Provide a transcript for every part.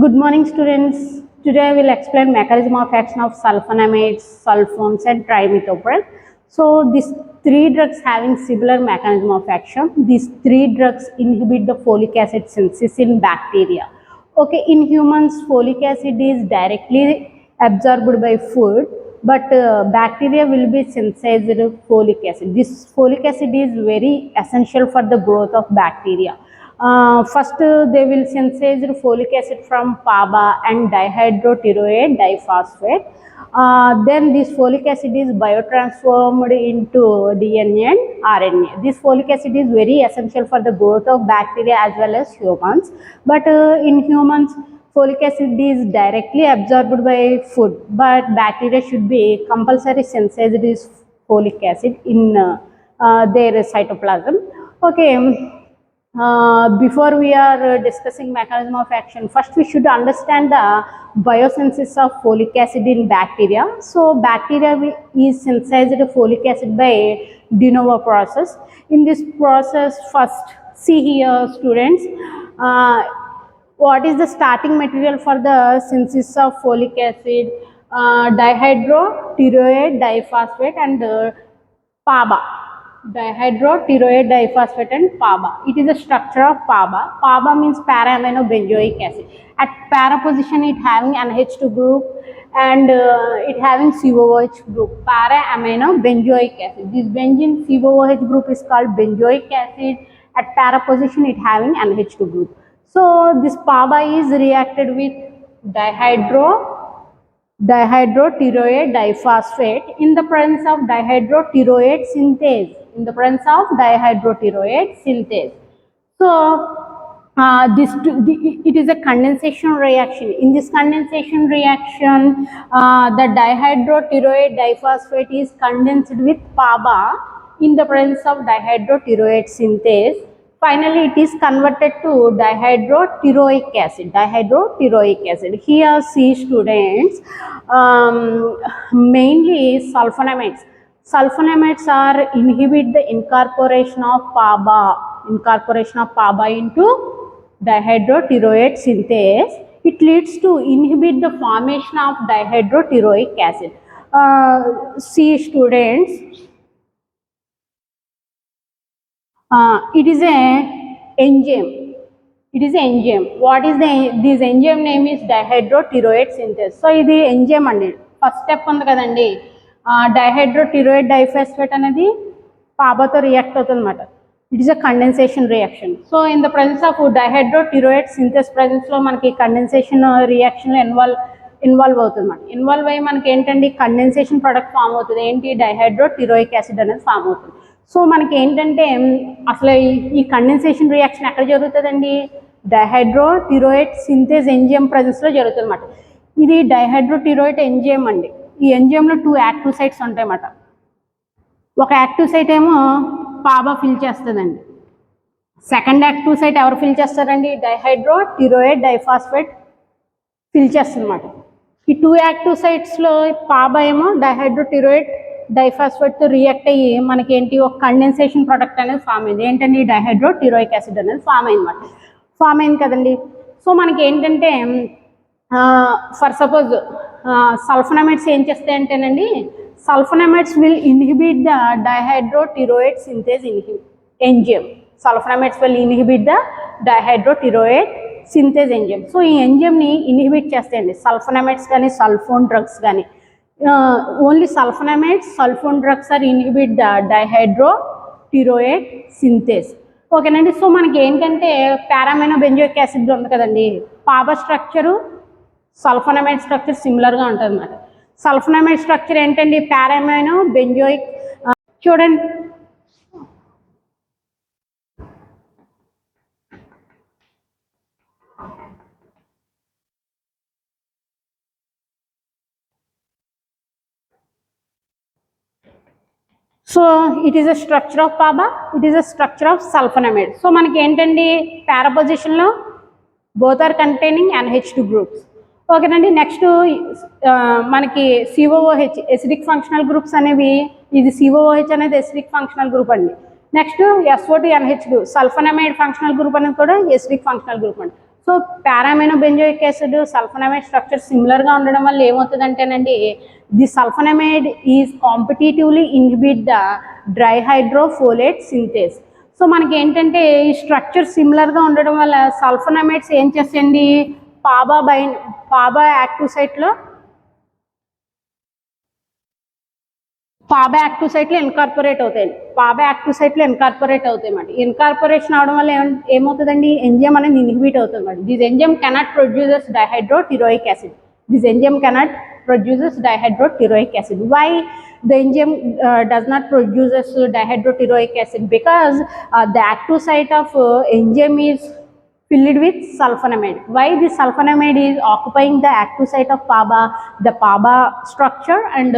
Good morning, students. Today I will explain mechanism of action of sulfonamides, sulfones, and trimethoprim. So these three drugs having similar mechanism of action. These three drugs inhibit the folic acid synthesis in bacteria. Okay, in humans, folic acid is directly absorbed by food, but bacteria will be synthesized folic acid. This folic acid is very essential for the growth of bacteria. First, they will synthesize folic acid from PABA and dihydroteroate diphosphate. Then this folic acid is biotransformed into DNA and RNA. This folic acid is very essential for the growth of bacteria as well as humans. But in humans, folic acid is directly absorbed by food, but bacteria should be compulsory synthesize this folic acid in their cytoplasm. Okay. Before we are discussing mechanism of action, first we should understand the biosynthesis of folic acid in bacteria. So bacteria is synthesized folic acid by de novo process. In this process, first see here students, what is the starting material for the synthesis of folic acid? Dihydroteroate diphosphate and PABA. Dihydroteroate diphosphate and PABA. It is a structure of PABA. PABA means para-aminobenzoic acid. At para position, it having NH2 group and it having COOH group. Para-aminobenzoic acid. This benzene COOH group is called benzoic acid. At para position, it having NH2 group. So this PABA is reacted with dihydroteroate diphosphate in the presence of dihydroteroate synthase. So it is a condensation reaction. In this condensation reaction, the dihydroteroate diphosphate is condensed with PABA in the presence of dihydroteroate synthase. Finally, it is converted to dihydroteroic acid. Here, see students, mainly sulfonamides. Sulfonamides are inhibit the incorporation of PABA into dihydroteroate synthase. It leads to inhibit the formation of dihydroteroic acid. See students, it is a enzyme. What is this enzyme name is dihydroteroate synthase. So this enzyme andi. First step undi kadandi. Dihydroteroate diphosphate anadi PABA to react avutundannamata. It is a condensation reaction. So in the presence of dihydroteroate synthase presence lo manaki condensation reaction involve avutundannamata. Involve ayi manaki entandi condensation product form avutundi. Enti dihydroteroic acid anadi form avutundi. So మనకి ఏంటంటే అసలు ఈ condensation reaction ఎక్కడ జరుగుతుందండి? డైహైడ్రోటిరోయేట్ synthase enzyme ప్రెజెన్స్లో జరుగుతుంది అన్నమాట. ఇది డైహైడ్రోటిరోయేట్ enzyme అండి. ఈ ఎంజైమ్లో 2 యాక్టివ్ సైట్స్ ఉంటాయి అన్నమాట. ఒక యాక్టివ్ సైట్ ఏమో పాబా ఫిల్ చేస్తుందండి. సెకండ్ యాక్టివ్ సైట్ ఎవరు ఫిల్ చేస్తారండి? డైహైడ్రోటిరోయేట్ డైఫాస్ఫేట్ ఫిల్ చేస్తుంది అన్నమాట. ఈ 2 యాక్టివ్ సైట్స్లో పాబా ఏమో డైహైడ్రోటిరోయేట్ డైఫాస్ఫేట్ తో రియాక్ట్ అయ్యి మనకి ఏంటి ఒక కండెన్సేషన్ ప్రొడక్ట్ అనేది ఫామ్ అయింది. ఏంటండి? డైహైడ్రోటిరోయిక్ యాసిడ్ అనేది ఫామ్ అయింది కదండి. సో మనకి ఏంటంటే ఫర్ సపోజ్ సల్ఫోనామైడ్స్ ఏం చేస్తాయి అంటేనండి, sulfonamides will inhibit the dihydropteroate synthase enzyme. Sulfonamides will inhibit the dihydropteroate synthase enzyme. So ఈ ఎంజైమ్ని ఇన్హిబిట్ చేస్తాయండి సల్ఫోనామైడ్స్ కానీ సల్ఫోన్ డ్రగ్స్ కానీ. Only sulfonamides, sulfone drugs are inhibit the dihydroteroate synthase. ఓకేనండి. So మనకి ఏంటంటే పారామైనోబెంజోయిక్ యాసిడ్ ఉంది కదండి, పాబా స్ట్రక్చరు సల్ఫోనమైడ్ స్ట్రక్చర్ సిమిలర్గా ఉంటుంది అన్నమాట. సల్ఫోనమైడ్ స్ట్రక్చర్ ఏంటండి? పారామైనోబెంజోయిక్. చూడండి, so it is a structure of PABA, it is a structure of sulfonamide. So మనకి ఏంటండి పారా పొజిషన్లో both are containing NH2 groups. ఓకేనండి. నెక్స్ట్ మనకి COOH ఎసిడిక్ ఫంక్షనల్ గ్రూప్స్ అనేవి, ఇది COOH అనేది ఎసిడిక్ ఫంక్షనల్ గ్రూప్ అండి. Next SO2 NH2 sulfonamide functional group అనేది కూడా ఎసిడిక్ ఫంక్షనల్ గ్రూప్ అండి. So para amino benzoic acid sulfonamide structure సిమిలర్గా ఉండడం వల్ల ఏమవుతుందంటేనండి the sulfonamide is competitively inhibit the dihydrofolate synthase. So మనకి ఏంటంటే ఈ స్ట్రక్చర్ సిమిలర్గా ఉండడం వల్ల సల్ఫోనమైడ్స్ ఏం చేస్తాయండి పాబా యాక్టివ్ సైట్లో ఇన్కార్పొరేట్ అవుతాయి. ఇన్కార్పొరేట్ అవుతాయి అన్నమాట. ఇన్కార్పొరేషన్ అవడం వల్ల ఏమవుతుందండి ఎంజైమ్ అనేది ఇన్హిబిట్ అవుతుంది అన్నమాట. This enzyme cannot produces dihydropteroic acid. Why the enzyme does not produces dihydroteroic acid? Because the active site of enzyme is filled with sulfonamide. Why the sulfonamide is occupying the active site of PABA? The PABA structure and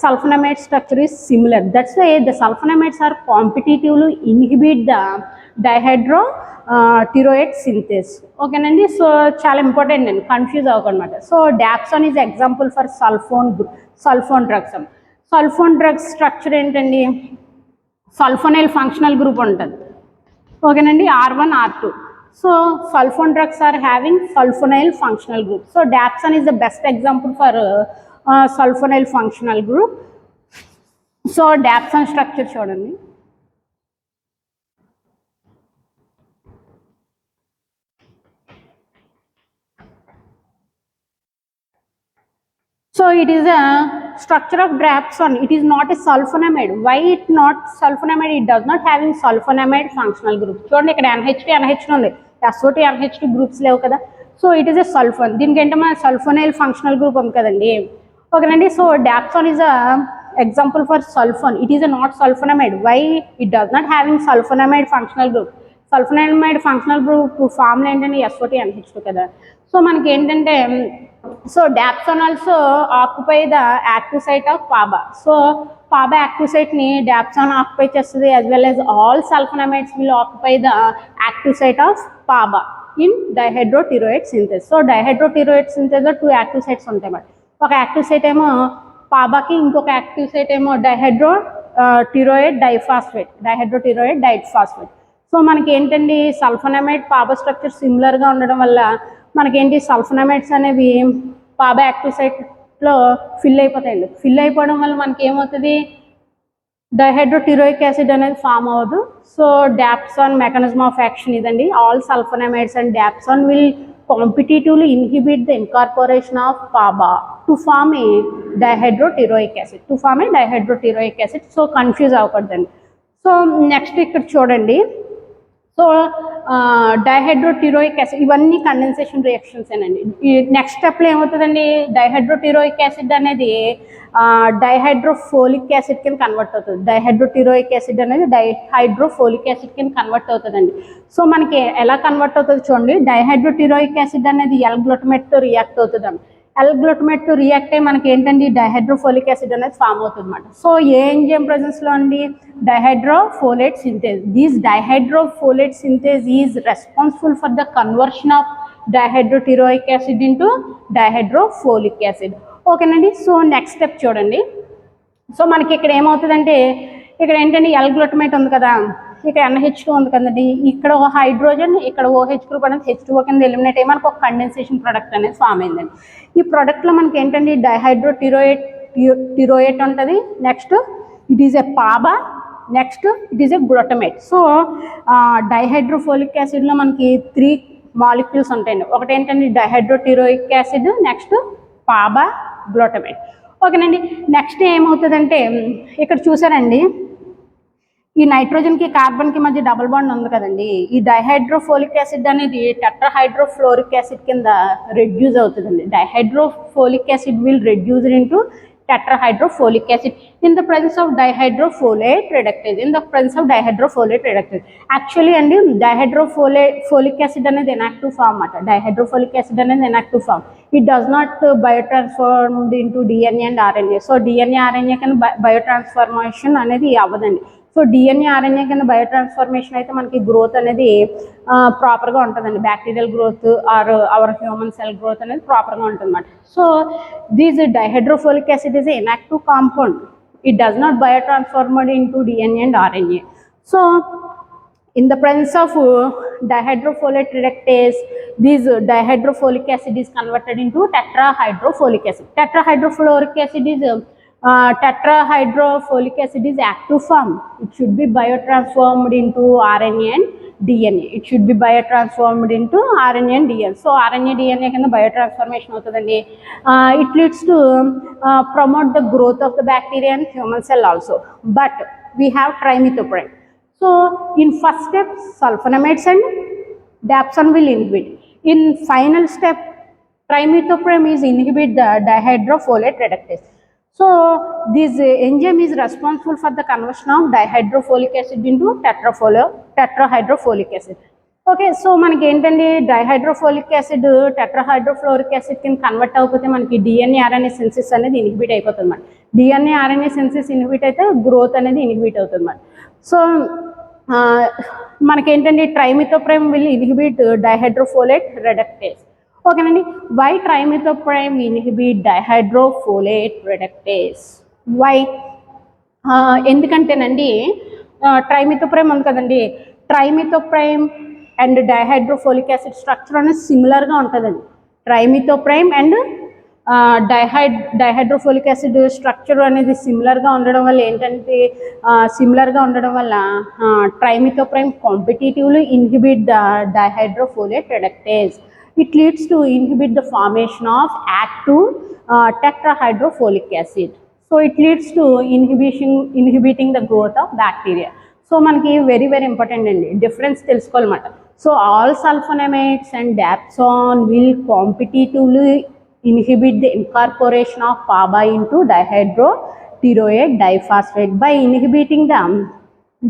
sulfonamide structure is similar. That's why the sulfonamides are competitively inhibit the dihydroteroid synthase. Okay nandi, so చాలా important అండి, confuse అవ్వకనమాట. So dapsone is example for sulfone drugs. Sulfone drugs structure ఏంటండి, sulfonyl functional group ఉంటుంది. ఓకేనండి, R1 R2. So sulfone drugs are having sulfonyl functional group. So dapson is the best example for sulfonyl functional group. So dapson structure చూడండి. So it is a structure of dapson. It is not a sulfonamide. Why it not sulfonamide? It does not having sulfonamide functional group. చూడండి ఇక్కడ NH2 ఉంది, SO2 NH2 groups లేవు కదా. So it is a sulfone. దీనికి ఏంటో మన sulfonyl functional group ఉంది కదండి. ఓకేనండి, so dapsone is a example for sulfone. It is a not sulfonamide. Why it does not having sulfonamide functional group. Sulfonamide functional group formula ఏంటంటే SO2 NH2 కదా. So మనకి ఏంటంటే so dapsone also occupy the active site of PABA. So PABA active సైట్ని dapsone occupy చేస్తుంది, as well as all sulphonamides will occupy the active site of PABA in dihydropteroate synthase. So dihydropteroate సింథేస్లో 2 active sites ఉంటాయి అన్నమాట. ఒక active site ఏమో పాబాకి, ఇంకొక active site ఏమో డైహైడ్రోటిరోయిడ్ diphosphate. So మనకి ఏంటండి సల్ఫోనమైడ్ పాబా స్ట్రక్చర్ సిమిలర్గా ఉండడం వల్ల మనకేంటి సల్ఫోనమైడ్స్ అనేవి పాబా యాక్టివ్ సైట్లో ఫిల్ అయిపోతాయండి. ఫిల్ అయిపోవడం వల్ల మనకి ఏమవుతుంది, డైహైడ్రోటిరోయిక్ యాసిడ్ అనేది ఫామ్ అవ్వదు. So dapsone mechanism of action ఇదండి. All sulfonamides and dapsone will competitively inhibit the incorporation of PABA to form a dihydropteroic acid. So confuse అవ్వకూడదండి. సో నెక్స్ట్ ఇక్కడ చూడండి. సో డైహైడ్రోటిరోయిక్ యాసిడ్ ఇవన్నీ condensation reactions ఏనండి. ఈ next స్టెప్లో ఏమవుతుందండి, డైహైడ్రోటిరోయిక్ acid అనేది డైహైడ్రోఫోలిక్ యాసిడ్ కింద కన్వర్ట్ అవుతుంది. డైహైడ్రోటిరోయిక్ యాసిడ్ అనేది డైహైడ్రోఫోలిక్ యాసిడ్ కింద కన్వర్ట్ అవుతుందండి. సో మనకి ఎలా కన్వర్ట్ అవుతుంది చూడండి. డైహైడ్రోటిరోయిక్ యాసిడ్ అనేది ఎల్ గ్లూటమేట్తో రియాక్ట్ అవుతుందండి. ఎల్ గ్లూటమేట్తో రియాక్ట్ అయ్యి మనకి ఏంటండి డైహైడ్రోఫోలిక్ యాసిడ్ అనేది ఫామ్ అవుతుంది అన్నమాట. సో ఏ ఎంజైమ్ ప్రెజెన్స్లో అండి, dihydrofolate synthase. This dihydrofolate synthase is responsible for the conversion of dihydropteroic acid into dihydrofolic acid. ఓకేనండి, సో నెక్స్ట్ స్టెప్ చూడండి. సో మనకి ఇక్కడ ఏమవుతుందంటే, ఇక్కడ ఏంటంటే ఎల్ గ్లూటమేట్ ఉంది కదా, ఇక్కడ NH2 ఉంది కదండి, ఇక్కడ ఒక హైడ్రోజన్, ఇక్కడ OH గ్రూప్ అనేది H2O కింద ఎలిమినేట్ అయ్యి మనకు ఒక కండెన్సేషన్ ప్రోడక్ట్ అనేది ఫామ్ అయిందండి. ఈ ప్రోడక్ట్లో మనకి ఏంటంటే డైహైడ్రోటిరోయేట్ ఉంటుంది. Next it is a PABA, next it is a glutamate. So dihydrofolic యాసిడ్లో మనకి 3 మాలిక్యూల్స్ ఉంటాయండి. ఒకటి ఏంటంటే dihydropteroic acid, next PABA, glutamate. ఓకేనండి, నెక్స్ట్ ఏమవుతుందంటే ఇక్కడ చూసారండి, ఈ నైట్రోజన్కి కార్బన్కి మధ్య డబుల్ బాండ్ ఉంది కదండి. ఈ డైహైడ్రోఫోలిక్ యాసిడ్ అనేది టెట్రాహైడ్రోఫ్లోరిక్ యాసిడ్ కింద రెడ్యూస్ అవుతుందండి. డైహైడ్రోఫోలిక్ acid will reduce into tetrahydrofolic acid in the presence of dihydrofolate reductase. Actually and dihydrofolic acid అనేది inactive form అట. Dihydrofolic acid అనేది inactive form. It does not biotransform into DNA and RNA. So DNA RNA కింద biotransformation అనేది అవ్వదండి. So DNA RNA కింద బయోట్రాన్స్ఫర్మేషన్ అయితే మనకి growth అనేది ప్రాపర్గా ఉంటుందండి. Bacterial growth or our human cell growth అనేది ప్రాపర్గా ఉంటుంది అన్నమాట. So this dihydrofolic acid is inactive compound. It does not biotransformed into DNA and RNA. So in the presence of dihydrofolate reductase, this dihydrofolic acid is converted into tetrahydrofolic acid. Tetrahydrofluoric acid is tetrahydrofolic acid is active form. It should be biotransformed into RNA and DNA. It should be biotransformed into RNA and DNA. So RNA DNA kind of biotransformation అవుతుందండి. It leads to promote the growth of the bacteria and human cell also. But we have trimethoprim. So in first step, sulfonamides and dapson will inhibit. In final step, trimethoprim is inhibit the dihydrofolate reductase. So this enzyme is responsible for the conversion of dihydrofolic acid into tetrahydrofolic acid. Okay, so మనకి ఏంటండి dihydrofolic acid tetrahydrofolic acid కింద convert అయిపోతే మనకి DNA RNA synthesis అనేది inhibit అయిపోతుంది మన DNA RNA synthesis inhibit అయితే growth అనేది ఇన్హిబిట్ అవుతుంది మన. సో మనకేంటండి trimethoprim will inhibit dihydrofolate reductase. ఓకేనండి, why trimethoprim inhibit dihydrofolate reductase? Why? ఎందుకంటేనండి ట్రైమిథోప్రైమ్ ఉంది కదండి, trimethoprim and dihydrofolic acid structure అనేది సిమిలర్గా ఉంటుందండి. Trimethoprim and dihydrofolic acid structure అనేది సిమిలర్గా ఉండడం వల్ల ఏంటంటే ట్రైమిథోప్రైమ్ కాంపిటేటివ్లీ inhibit the dihydrofolate reductase. It leads to inhibit the formation of active tetrahydrofolic acid. So it leads to inhibiting the growth of bacteria. So మనకి very very important అండి, difference తెలుసుకోవాలన్నమాట. So all sulfonamides and dapson will competitively inhibit the incorporation of PABA into dihydroteroate diphosphate by inhibiting the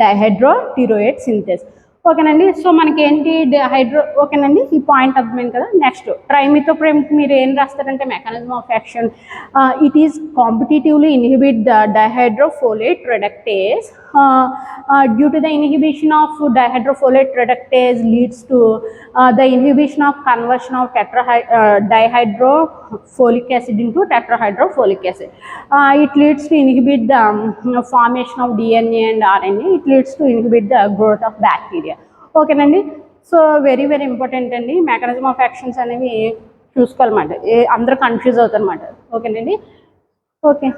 dihydroteroate synthase. ఓకేనండి, so మనకి ఏంటి ఓకేనండి, ఈ point అర్థమైంది కదా. నెక్స్ట్ ట్రైమిథోప్రైమ్ మీరు ఏం రాస్తారంటే mechanism of action, it is competitively inhibit the dihydrofolate reductase. Due to the inhibition of dihydrofolate reductase leads to the inhibition of conversion of dihydrofolic acid into tetrahydrofolic acid. It leads to inhibit the formation of DNA and RNA. It leads to inhibit the growth of bacteria. ఓకేనండి, so very very important అండి, mechanism of actions అనేవి చూసుకోవాలన్నమాట, అందరూ confuse అవుతారన్నమాట. ఓకేనండి, okay.